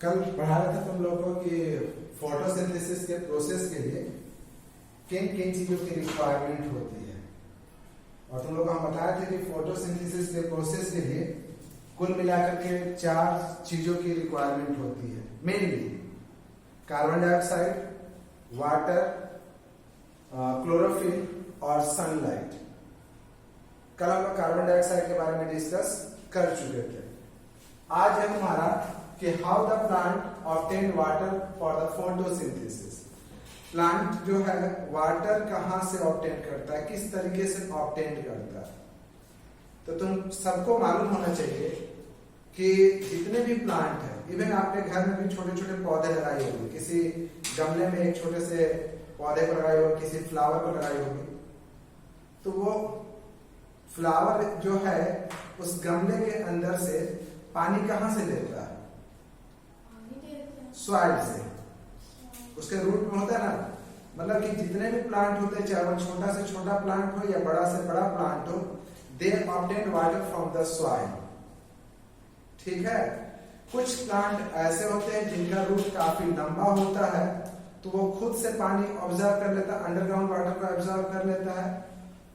कल पढ़ा रहे थे तुम लोगों को कि फोटोसिंथेसिस के प्रोसेस के लिए किन किन चीजों की रिक्वायरमेंट होती है। और तुम लोग को हम बताए थे कि फोटोसिंथेसिस के प्रोसेस के लिए कुल मिलाकर के 4 चीजों की रिक्वायरमेंट होती है। Mainly carbon dioxide, water, chlorophyll और सनलाइट। कल हम लोग कार्बन डाइऑक्साइड के बारे में डिस्कस कर चुके थे। आज है हमारा कि how the plant obtain water for the photosynthesis. Plant जो है वाटर कहां से ऑब्टेन करता है, किस तरीके से ऑब्टेन करता है। तो तुम सबको मालूम होना चाहिए कि जितने भी प्लांट है, इवन आपके घर में भी छोटे छोटे पौधे लगाए होंगे, किसी गमले में एक छोटे से पौधे को लगाए होंगे, किसी फ्लावर को लगाए होंगे, तो वो फ्लावर जो है उस गमले के अंदर से पानी कहां से लेता है? सॉइल से। उसके रूट में होता है ना, मतलब कि जितने भी प्लांट होते हैं, चाहे वो छोटा से छोटा प्लांट हो या बड़ा से बड़ा प्लांट हो, they obtain water from the soil. ठीक है। कुछ प्लांट ऐसे होते हैं जिनका रूट काफी लंबा होता है, तो वो खुद से पानी ऑब्जर्व कर लेता है, अंडरग्राउंड वाटर को ऑब्जर्व कर लेता है।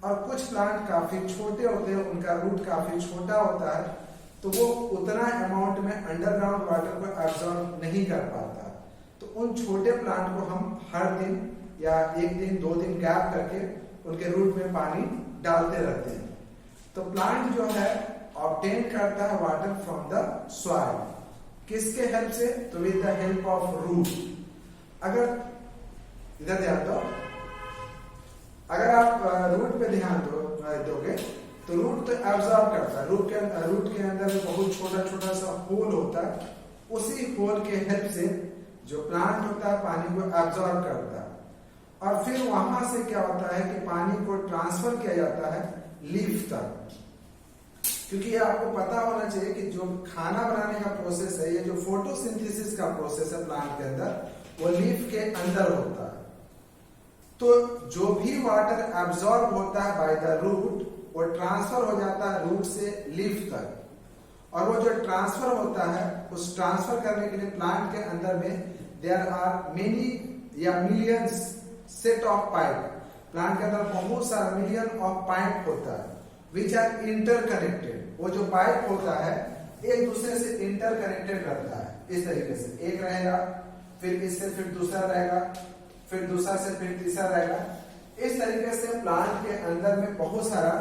और कुछ प्लांट काफी छोटे होते हैं, उनका रूट काफी छोटा होता है, तो वो उतना अमाउंट में अंडरग्राउंड वाटर को एब्जॉर्ब नहीं कर पाता। तो उन छोटे प्लांट को हम हर दिन या एक दिन 2 दिन गैप करके उनके रूट में पानी डालते रहते हैं। तो प्लांट जो है ऑब्टेन करता है वाटर फ्रॉम द सॉइल। किसके हेल्प से? तो with the help of root. अगर इधर ध्यान दो, अगर आप रूट पे ध्यान दोगे तो रूट तो एब्जॉर्ब करता है। रूट के अंदर बहुत छोटा छोटा सा होल होता है, उसी होल के हेल्प से जो प्लांट होता है पानी को एब्जॉर्ब करता है। और फिर वहां से क्या होता है कि पानी को ट्रांसफर किया जाता है लीफ तक। क्योंकि ये आपको पता होना चाहिए कि जो खाना बनाने का प्रोसेस है, ये जो फोटोसिंथेसिस का प्रोसेस है प्लांट के अंदर, वो लीफ के अंदर होता है। तो जो भी वाटर एब्जॉर्ब होता है बाय द रूट, वो ट्रांसफर हो जाता है रूट से लीफ तक। और वो जो ट्रांसफर होता है, उस ट्रांसफर करने के लिए प्लांट के अंदर में देयर आर मेनी या millions set of pipe. Plant के अंदर बहुत सारा मिलियन ऑफ पाइप होता है विच आर इंटरकनेक्टेड। वो जो पाइप होता है एक दूसरे से इंटरकनेक्टेड रहता है। इस तरीके से एक रहेगा, फिर इससे फिर दूसरा रहेगा, फिर दूसरा से फिर तीसरा रहेगा। इस तरीके से प्लांट के अंदर में बहुत सारा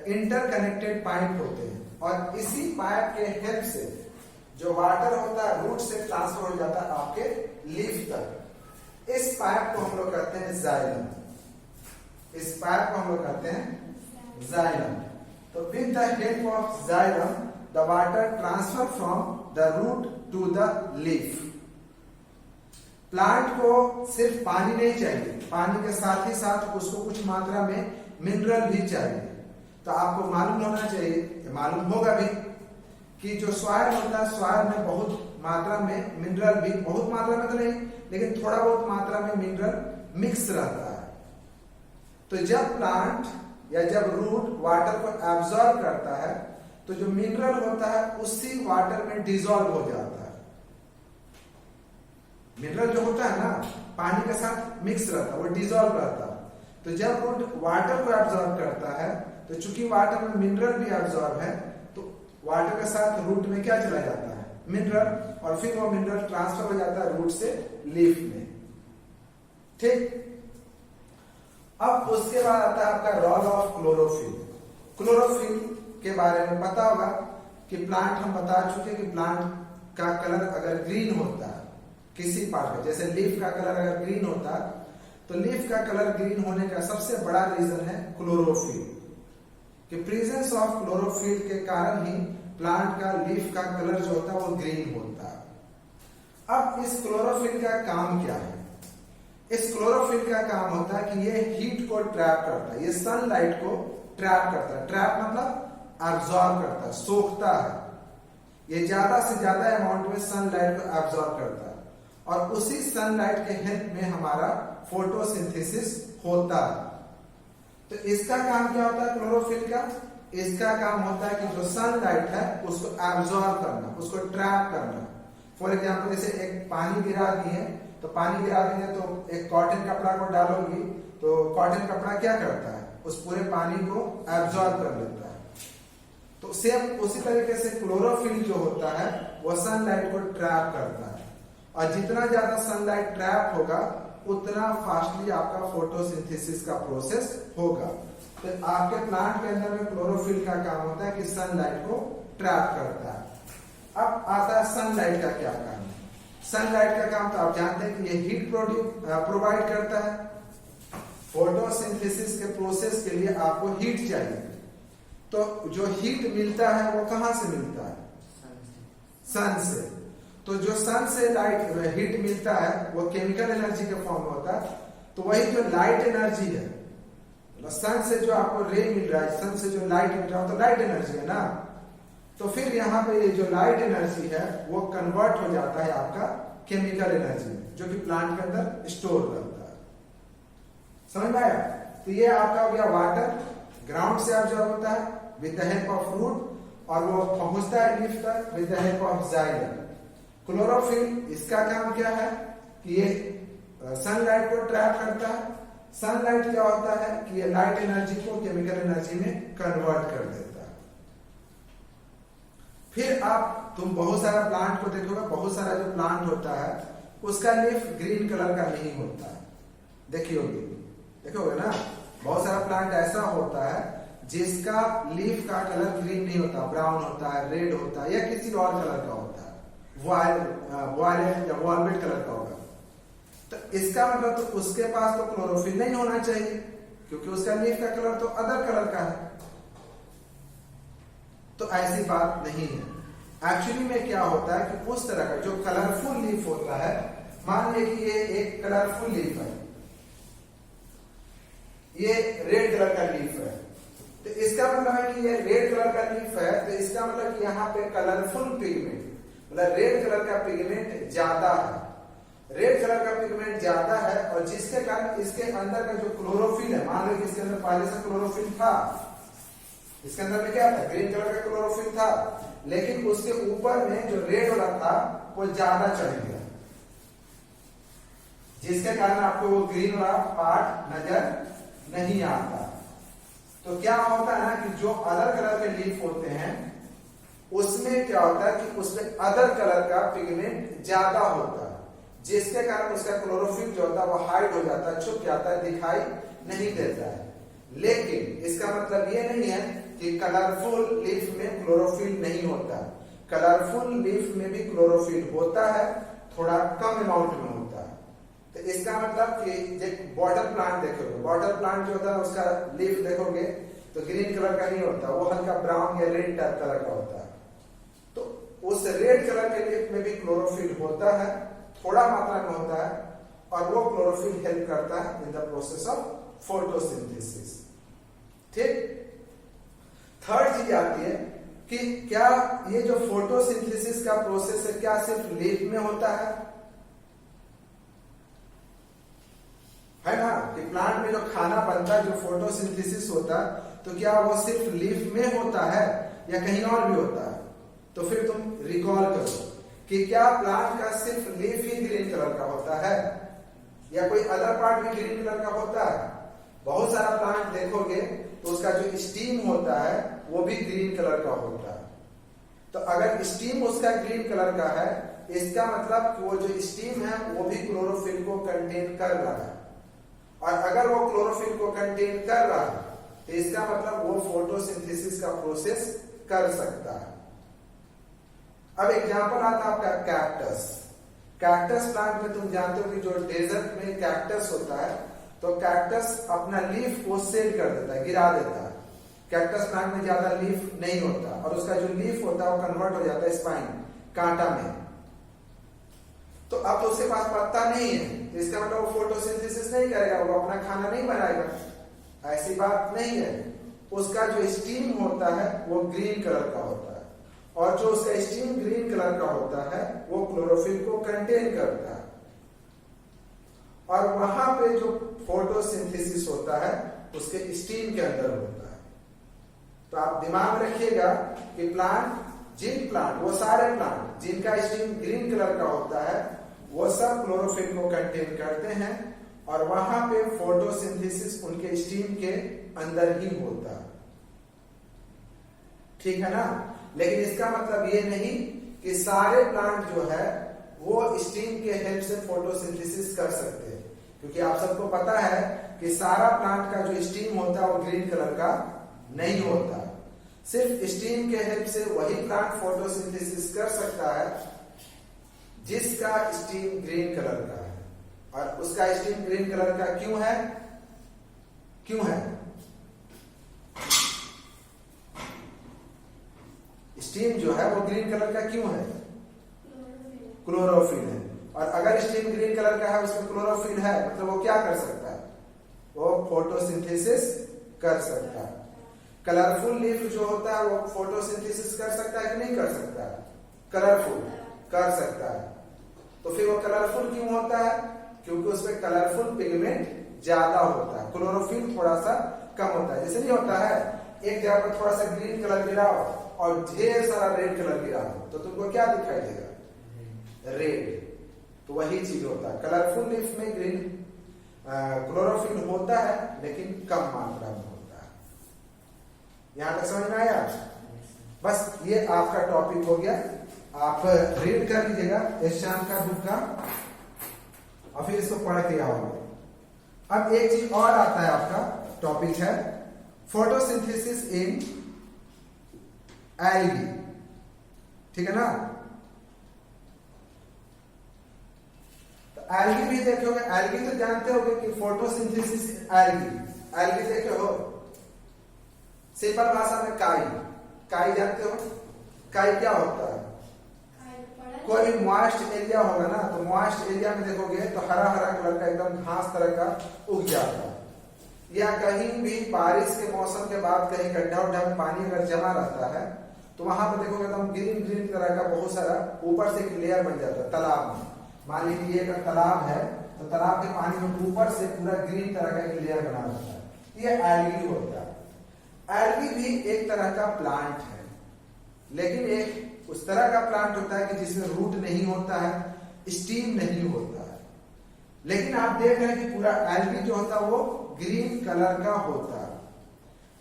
इंटरकनेक्टेड पाइप होते हैं। और इसी पाइप के हेल्प से जो वाटर होता है रूट से ट्रांसफर हो जाता है आपके लीफ तक। इस पाइप को हम लोग कहते हैं जाइलम। इस पाइप को हम लोग कहते हैं जाइलम। तो with the help of xylem the water transfer from the root to the leaf. Plant को सिर्फ पानी नहीं चाहिए, पानी के साथ ही साथ उसको कुछ मात्रा में मिनरल भी चाहिए। तो आपको मालूम होना चाहिए, मालूम होगा भी, कि जो सॉइल होता है, सॉइल में बहुत मात्रा में मिनरल भी, बहुत मात्रा में तो नहीं, लेकिन थोड़ा बहुत मात्रा में मिनरल मिक्स रहता है। तो जब प्लांट या जब रूट वाटर को एब्जॉर्ब करता है, तो जो मिनरल होता है उसी वाटर में डिसॉल्व हो जाता है। मिनरल जो होता है ना, पानी के साथ मिक्स रहता है, वो डिसॉल्व रहता है। तो जब रूट वाटर को एब्जॉर्ब करता है, तो चूंकि वाटर में मिनरल भी एब्जॉर्ब है, तो वाटर के साथ रूट में क्या चला जाता है? मिनरल। और फिर वो मिनरल ट्रांसफर हो जाता है रूट से लीफ में। ठीक। अब उसके बाद आता है आपका रोल ऑफ क्लोरोफिल। क्लोरोफिल के बारे में पता होगा कि प्लांट, हम बता चुके कि प्लांट का कलर अगर ग्रीन होता है किसी पार्ट का, जैसे लीफ का कलर अगर ग्रीन होता है, तो लीफ का कलर ग्रीन होने का सबसे बड़ा रीजन है क्लोरोफिल। कि प्रेजेंस ऑफ क्लोरोफिल के कारण ही प्लांट का लीफ का कलर जो होता है वो ग्रीन होता है। अब इस क्लोरोफिल का काम क्या है? इस क्लोरोफिल का काम होता है कि ये हीट को ट्रैप करता है, ये सनलाइट को ट्रैप करता है। ट्रैप मतलब एब्जॉर्ब करता है, सोखता है। ये ज्यादा से ज्यादा अमाउंट में सनलाइट को एब्जॉर्ब करता है, और उसी सनलाइट के हेल्प में हमारा फोटोसिंथेसिस होता है। तो इसका काम क्या होता है क्लोरोफिल का? इसका काम होता है कि जो सनलाइट है उसको एब्जॉर्ब करना, उसको ट्रैप करना। फॉर एग्जाम्पल जैसे एक पानी गिरा दिए, तो पानी गिरा देंगे तो एक कॉटन कपड़ा को डालोगी तो कॉटन कपड़ा क्या करता है, उस पूरे पानी को एब्जॉर्ब कर लेता है। तो सेम उसी तरीके से क्लोरोफिल जो होता है वो सनलाइट को ट्रैप करता है, और जितना ज्यादा सनलाइट ट्रैप होगा उतना फास्टली आपका फोटोसिंथेसिस का प्रोसेस होगा। तो आपके प्लांट के अंदर में क्लोरोफिल का काम होता है कि सनलाइट को ट्रैप करता है। अब आता है सनलाइट का क्या काम है। सनलाइट का काम तो आप जानते हैं कि ये हीट प्रोवाइड करता है। फोटोसिंथेसिस के प्रोसेस के लिए आपको हीट चाहिए, तो जो हीट मिलता है वो कहां से मिलता है, सन से। तो जो सन से लाइट हीट मिलता है वो केमिकल एनर्जी के फॉर्म में होता है। तो वही जो लाइट एनर्जी है, सन से जो आपको रे मिल रहा है, सन से जो लाइट मिल रहा है तो लाइट एनर्जी है ना। तो फिर यहाँ पे ये जो लाइट एनर्जी है वो कन्वर्ट हो जाता है आपका केमिकल एनर्जी में, जो कि प्लांट के अंदर स्टोर रहता है। समझ में आया। तो ये आपका हो गया वाटर, ग्राउंड से ऑब्जॉर्ब होता है with the help of root, और वो पहुंचता है लीफ तक with the help of xylem. Chlorophyll इसका काम क्या है कि ये सनलाइट को ट्रैप करता है। सनलाइट क्या होता है कि ये लाइट एनर्जी को केमिकल एनर्जी में कन्वर्ट कर देता है। फिर तुम बहुत सारा प्लांट को देखोगे, बहुत सारा जो प्लांट होता है उसका लीफ ग्रीन कलर का नहीं होता है, देखोगे ना। बहुत सारा प्लांट ऐसा होता है जिसका लीफ का कलर ग्रीन नहीं होता, ब्राउन होता है, रेड होता है, या किसी और कलर का होता है, वायलेट या वॉलवेट कलर का होगा। तो इसका मतलब तो उसके पास तो क्लोरोफिल नहीं होना चाहिए, क्योंकि उसका लीफ का कलर तो अदर कलर का है। तो ऐसी बात नहीं है। एक्चुअली में क्या होता है कि उस तरह का जो कलरफुल लीफ होता है, मान लीजिए कि ये एक कलरफुल लीफ है, ये रेड कलर का लीफ है, तो इसका मतलब है कि ये रेड कलर का लीफ है, तो इसका मतलब कि यहाँ पे कलरफुल पिगमेंट, मतलब रेड कलर का पिगमेंट ज्यादा है। रेड कलर का पिगमेंट ज्यादा है, और जिसके कारण इसके अंदर का जो क्लोरोफिल है, मान लो कि इसके अंदर पहले से क्लोरोफिल था, इसके अंदर में क्या था, ग्रीन कलर का क्लोरोफिल था, लेकिन उसके ऊपर में जो रेड वाला था वो ज्यादा चढ़ गया, जिसके कारण आपको वो ग्रीन वाला पार्ट नजर नहीं आता। तो क्या होता है ना कि जो अदर कलर के लीफ होते हैं उसमें क्या होता है कि उसमें अदर कलर का पिगमेंट ज्यादा होता है, जिसके कारण उसका क्लोरोफिल जो होता है वो हाइड हो जाता है, छुप जाता है, दिखाई नहीं देता है। लेकिन इसका मतलब ये नहीं है कि कलरफुल लीफ में क्लोरोफिल नहीं होता। कलरफुल लीफ में भी क्लोरोफिल होता है, थोड़ा कम अमाउंट में होता है। तो इसका मतलब कि वाटर प्लांट देखोगे, वाटर प्लांट जो होता है उसका लीफ देखोगे तो ग्रीन कलर का नहीं होता, वो हल्का ब्राउन या रेड टाइप कलर का होता है। तो उस रेड कलर के लीफ में भी क्लोरोफिल होता है, थोड़ा मात्रा में होता है, और वो क्लोरोफिल हेल्प करता है in the process of photosynthesis. ठीक। थर्ड चीज आती है कि क्या ये जो फोटोसिंथेसिस का प्रोसेस है क्या सिर्फ लीफ में होता है ना, कि प्लांट में जो खाना बनता है, जो फोटोसिंथेसिस होता है, तो क्या वो सिर्फ लीफ में होता है या कहीं और भी होता है। तो फिर तुम रिकॉल करो कि क्या प्लांट का सिर्फ लीफ ही ग्रीन कलर का होता है या कोई अदर पार्ट भी ग्रीन कलर का होता है। बहुत सारा प्लांट देखोगे तो उसका जो स्टीम होता है वो भी ग्रीन कलर का होता है। तो अगर स्टीम उसका ग्रीन कलर का है, इसका मतलब कि वो जो स्टीम है वो भी क्लोरोफिल को कंटेन कर रहा है, और अगर वो क्लोरोफिल को कंटेन कर रहा है तो इसका मतलब वो फोटोसिंथेसिस का प्रोसेस कर सकता है। अब एग्जांपल आता है आपका कैक्टस। कैक्टस प्लांट में तुम जानते हो कि जो डेजर्ट में कैक्टस होता है, तो कैक्टस अपना लीफ को शेड कर देता है, गिरा देता है। कैक्टस प्लांट में ज्यादा लीफ नहीं होता, और उसका जो लीफ होता है वो कन्वर्ट हो जाता है स्पाइन, कांटा में। तो अब तो उसके पास पत्ता नहीं है, तो इसका मतलब वो फोटोसिंथेसिस नहीं करेगा, वो अपना खाना नहीं बनाएगा। ऐसी बात नहीं है। उसका जो स्टीम होता है वो ग्रीन कलर का होता है, और जो उसका स्टीम ग्रीन कलर का होता है वो क्लोरोफिल को कंटेन करता है, और वहां पे जो फोटोसिंथेसिस होता है उसके स्टीम के अंदर होता है। तो आप दिमाग में रखिएगा कि प्लांट जिन प्लांट, वो सारे प्लांट जिनका स्टीम ग्रीन कलर का होता है वो सब क्लोरोफिल को कंटेन करते हैं और वहां पे फोटोसिंथेसिस उनके स्टीम के अंदर ही होता है। ठीक है ना। लेकिन इसका मतलब ये नहीं कि सारे प्लांट जो है वो स्टीम के हेल्प से फोटोसिंथेसिस कर सकते हैं, क्योंकि आप सबको पता है कि सारा प्लांट का जो स्टीम होता है वो ग्रीन कलर का नहीं होता। सिर्फ स्टीम के हेल्प से वही प्लांट फोटोसिंथेसिस कर सकता है जिसका स्टीम ग्रीन कलर का है। और उसका स्टीम ग्रीन कलर का क्यों है? क्यों है? स्टीम जो है वो ग्रीन कलर का क्यों है? क्लोरोफिल है। और अगर स्टीम ग्रीन कलर का है, उसमें क्लोरोफिल है, मतलब वो क्या कर सकता है? वो फोटोसिंथेसिस कर सकता है। कलरफुल लीफ जो होता है वो फोटोसिंथेसिस कर सकता है कि नहीं कर सकता? कलरफुल कर सकता है। तो फिर वो कलरफुल क्यों होता है? क्योंकि उसमें कलरफुल पिगमेंट ज्यादा होता है, क्लोरोफिल थोड़ा सा कम होता है। जैसे नहीं होता है एक जगह पर थोड़ा सा ग्रीन कलर गिराओ और ढेर सारा रेड कलर गिराओ तो तुमको क्या दिखाई देगा? रेड। तो वही चीज होता है, कलरफुल लीफ में ग्रीन क्लोरोफिल होता है लेकिन कम मात्रा में होता है। यहां तक समझ में आया? बस ये आपका टॉपिक हो गया। आप रीड कर लीजिएगा इस शाम का बुक का और फिर इसको पढ़ के आओगे। अब एक चीज और आता है, आपका टॉपिक है फोटोसिंथेसिस इन एल्गी। ठीक है ना। तो एल्गी भी देखोगे, एल्गी तो जानते होगे कि फोटोसिंथेसिस एल्गी, एल्गी देखे हो सिंपल भाषा में काई, काई जानते हो? काई क्या होता है? कोई भी मॉइस्ट एरिया होगा ना, तो मॉइस्ट एरिया में देखोगे तो हरा हरा कलर का एकदम घास तरह का उग जाता है। या कहीं भी बारिश के मौसम के बाद कहीं गड्ढा उड्ढा में पानी अगर जमा रहता है तो वहां पर देखोगे एकदम ग्रीन ग्रीन तरह का बहुत सारा ऊपर से एक लेयर बन जाता है तालाब में। मान लीजिए अगर तालाब है तो तालाब के पानी में ऊपर से पूरा ग्रीन तरह का एक लेयर बना रहता है, ये एल्गी होता है। एल्गी भी एक तरह का प्लांट है, लेकिन एक उस तरह का प्लांट होता है कि जिसमें रूट नहीं होता है, स्टीम नहीं होता है। लेकिन आप देख रहे हैं कि पूरा एल्गी जो होता है वो ग्रीन कलर का होता है।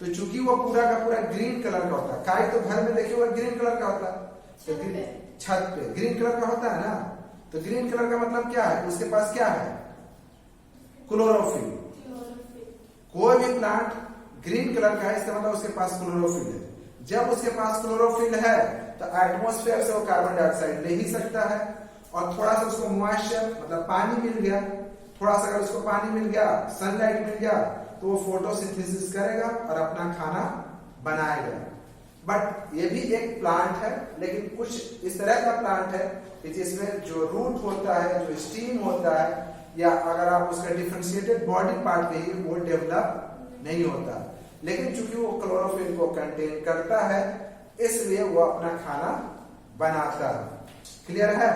तो चूंकि वो पूरा का पूरा ग्रीन कलर का होता है, काई तो घर में देखिए वो ग्रीन कलर का होता है, तो छत पे ग्रीन कलर का होता है ना। तो ग्रीन कलर का मतलब क्या है? उसके पास क्या है? क्लोरोफिल। कोई भी प्लांट ग्रीन कलर का है इसका मतलब उसके पास क्लोरोफिल है। जब उसके पास क्लोरोफिल है तो एटमॉस्फेयर से वो कार्बन डाइऑक्साइड ले ही सकता है, और थोड़ा सा उसको मॉइस्चर मतलब पानी मिल गया, थोड़ा सा अगर उसको पानी मिल गया, सनलाइट मिल गया, तो वो फोटोसिंथेसिस करेगा और अपना खाना बनाएगा। बट ये भी एक प्लांट है, लेकिन कुछ इस तरह का प्लांट है कि जिसमें जो रूट होता है, जो स्टीम होता है, या अगर आप उसका डिफरेंशिएटेड बॉडी पार्ट कहिए, वो डेवलप नहीं होता। लेकिन चूंकि वो क्लोरोफिल को कंटेन करता है इसलिए वो अपना खाना बनाता है। क्लियर है?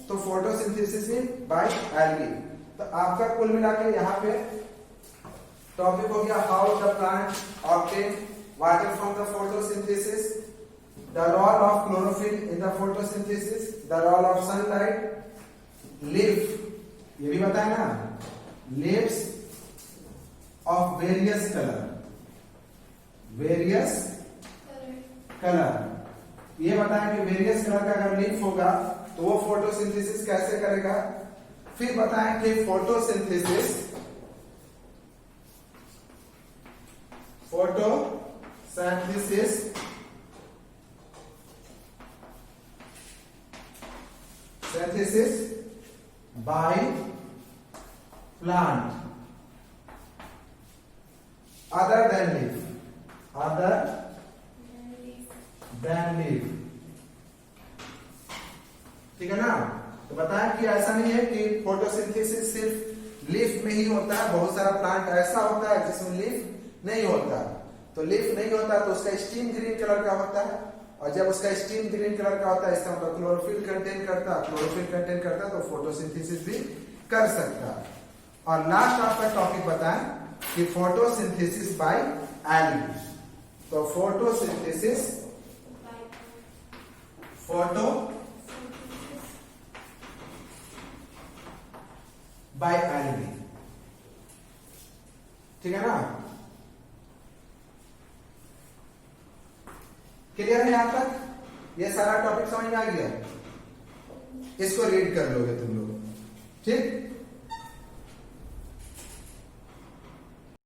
तो फोटोसिंथेसिस बाय एल्गी। तो आपका कुल मिला के यहाँ पे टॉपिक हो गया how the plant obtain water from the photosynthesis, the role of chlorophyll in the photosynthesis, the role of sunlight, leaf, ये भी बताया ना, leaves of various colour, various colour, ये बताया कि वेरियस कलर का अगर लीफ होगा तो वो फोटोसिंथेसिस कैसे करेगा। फिर बताएं कि photosynthesis by plant other than leaf, ठीक है ना। तो बताया कि ऐसा नहीं है कि फोटोसिंथेसिस सिर्फ लीफ में ही होता है, बहुत सारा प्लांट ऐसा होता है जिसमें लीफ नहीं होता। तो लीफ नहीं होता तो उसका स्टीम ग्रीन कलर का होता है, और जब उसका स्टीम ग्रीन कलर का होता है इसका मतलब क्लोरोफिल कंटेन करता है, क्लोरोफिल कंटेन करता है तो फोटोसिंथेसिस भी कर सकता है। और लास्ट आपका टॉपिक बताएं कि फोटोसिंथेसिस बाय एल्गी। तो फोटोसिंथेसिस फोटो बाय एलवी, ठीक है ना। क्लियर है यहां तक? ये सारा टॉपिक समझ में आ गया? इसको रीड कर लोगे तुम लोग, ठीक।